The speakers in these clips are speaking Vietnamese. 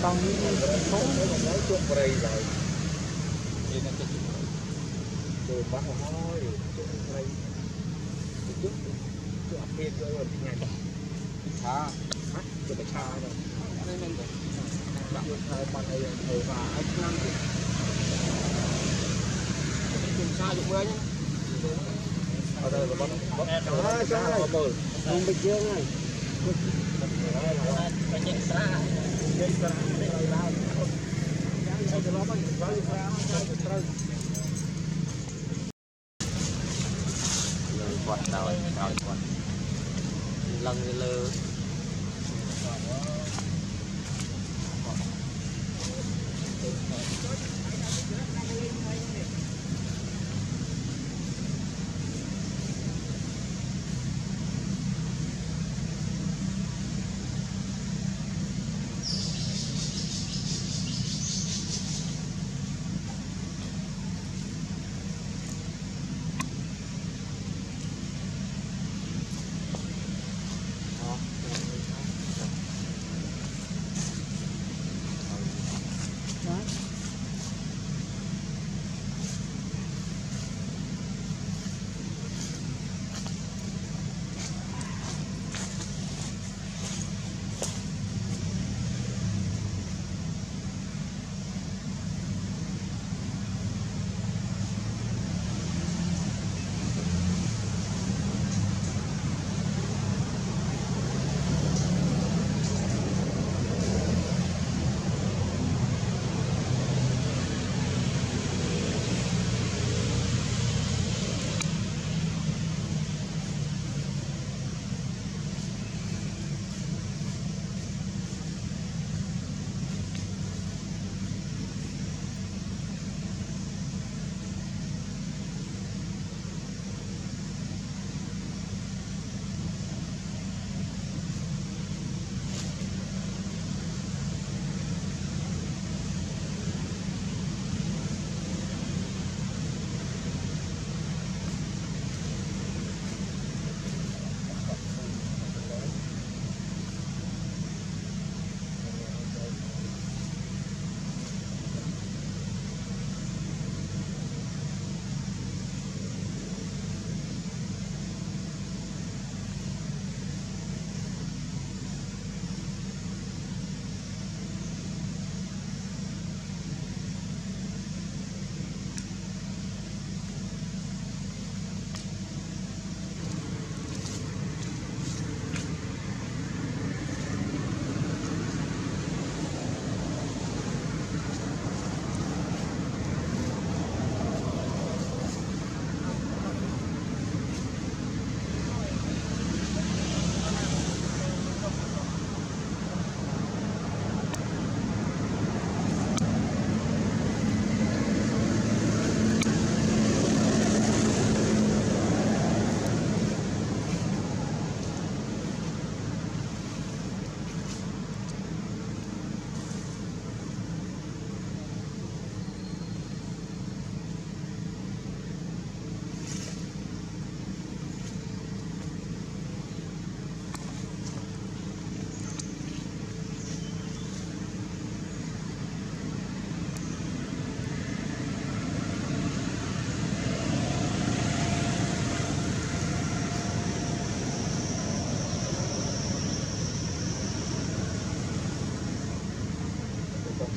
con số lấy chuột bầy rồi thì nó cái đồ bán hỏi chuột bầy chút chút áp phê cho rồi ngày cha mắt cho cái cha rồi nên nên bạn thời bạn này thời và anh năm thì cùng xa dụng bơi nhá ở đây là bắn bắn bờ không bình dương này cái chuyện xa cái xa đây là cái đó mình phải ra cái quạt tàu quạt lần lơ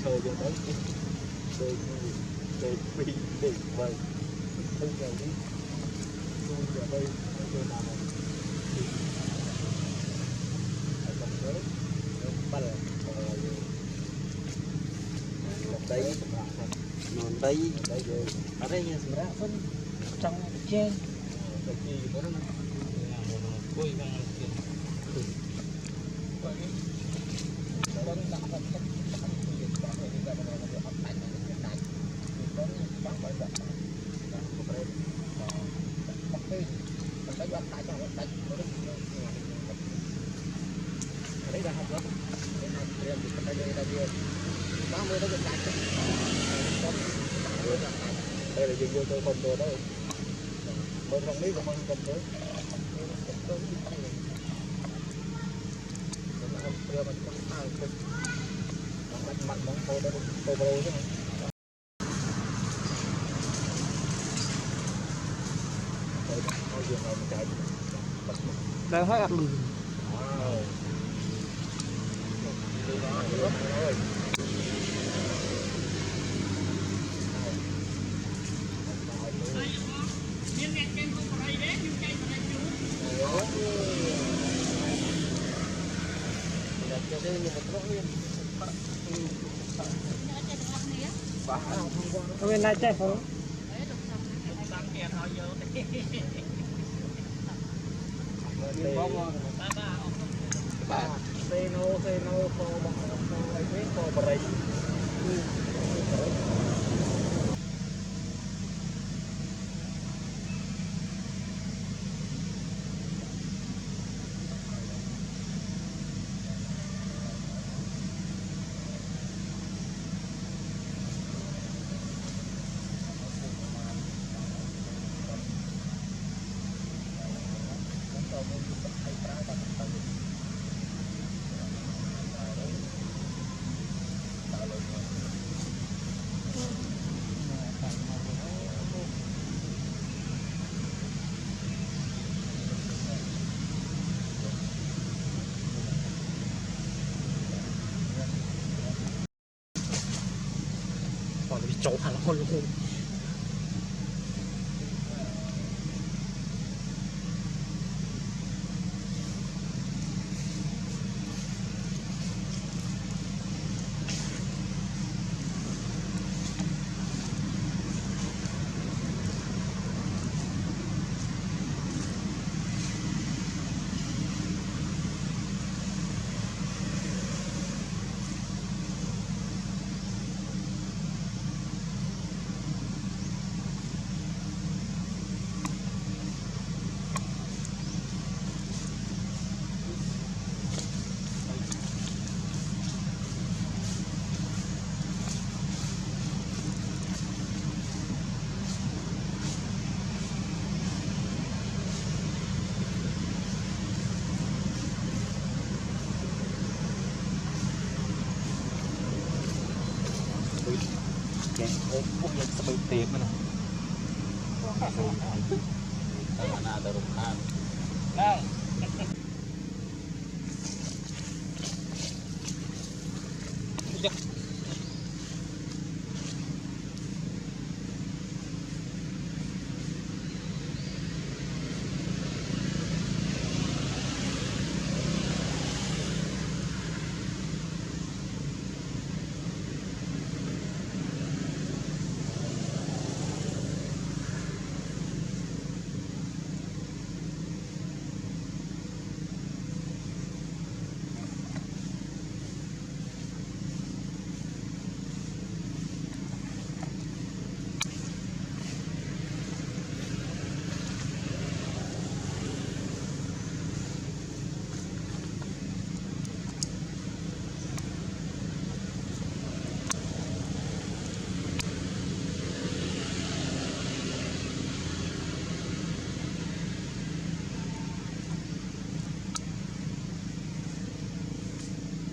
chơi cho đấy để vì để vậy bây giờ đi tôi ở đây tôi làm thì ở trong đấy bắt đầu đây non đây ở đây nhà sửa phân trong trên cái gì đó nó quay vào đấy là học lớp đây là dùng vô tôi không đồ đâu bên trong lý của mình cầm tới mặn món tô đó tô bro chứ không thôi dừng rồi mình chạy đang hết ăn lùi rồi bên này chạy phong xe nô kho bọc ai biết kho bờ rây còn bị chỗ hẳn con luôn Pun yang seperti mana? Mana ada rumah. Nah,